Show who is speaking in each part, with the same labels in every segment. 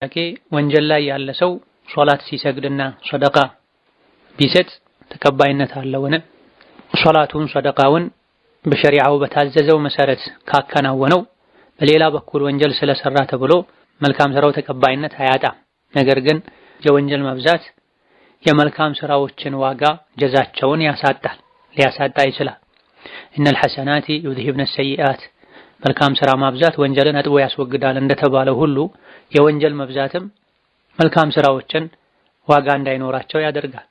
Speaker 1: ወንጀል ላይ ያለ ሰው ሶላት ሲሰግድና ሰደቃ ቢሰጥ ተቀባይነት አለውን? ሶላቱን ሰደቃውን በሸሪዓው በታዘዘው መሰረት ካከናወነው በሌላ በኩል ወንጀል ስለሰራ ተብሎ መልካም ስራው ተቀባይነት አያጣም። ነገር ግን የወንጀል መብዛት የመልካም ስራዎችን ዋጋ ጀዛቸውን ሊያሳጣ ይችላል። ኢነል ሐሰናቲ ዩዝሂብነ ሰይአት፣ መልካም ስራ ማብዛት ወንጀልን አጥቦ ያስወግዳል እንደተባለው ሁሉ የወንጀል መብዛትም መልካም ስራዎችን ዋጋ እንዳይኖራቸው ያደርጋል።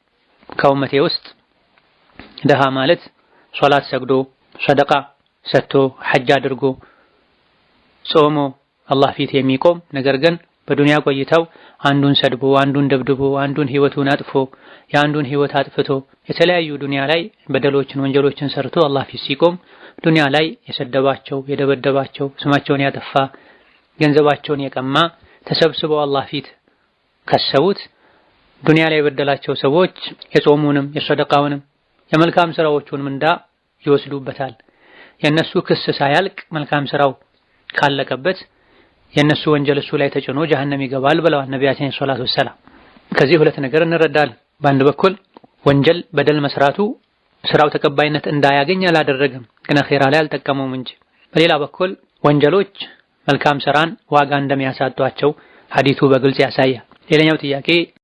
Speaker 1: ከኡመቴ ውስጥ ደሃ ማለት ሶላት ሰግዶ ሰደቃ ሰጥቶ ሐጅ አድርጎ ጾሞ አላህ ፊት የሚቆም ነገር ግን በዱንያ ቆይታው አንዱን ሰድቦ አንዱን ደብድቦ አንዱን ህይወቱን አጥፎ የአንዱን ህይወት አጥፍቶ የተለያዩ ዱንያ ላይ በደሎችን ወንጀሎችን ሰርቶ አላህ ፊት ሲቆም ዱንያ ላይ የሰደባቸው የደበደባቸው ስማቸውን ያጠፋ ገንዘባቸውን የቀማ ተሰብስበው አላህ ፊት ከሰውት ዱንያ ላይ የበደላቸው ሰዎች የጾሙንም የሰደቃውንም የመልካም ስራዎቹን ምንዳ ይወስዱበታል። የነሱ ክስ ሳያልቅ መልካም ስራው ካለቀበት የነሱ ወንጀል እሱ ላይ ተጭኖ ጀሀነም ይገባል ብለዋል ነቢያችን ሰለላሁ ዐለይሂ ወሰለም። ከዚህ ሁለት ነገር እንረዳለን። በአንድ በኩል ወንጀል በደል መስራቱ ስራው ተቀባይነት እንዳያገኝ አላደረገም፣ ግን አኺራ ላይ አልጠቀመውም እንጂ። በሌላ በኩል ወንጀሎች መልካም ስራን ዋጋ እንደሚያሳጧቸው ሐዲሱ በግልጽ ያሳያል። ሌላኛው ጥያቄ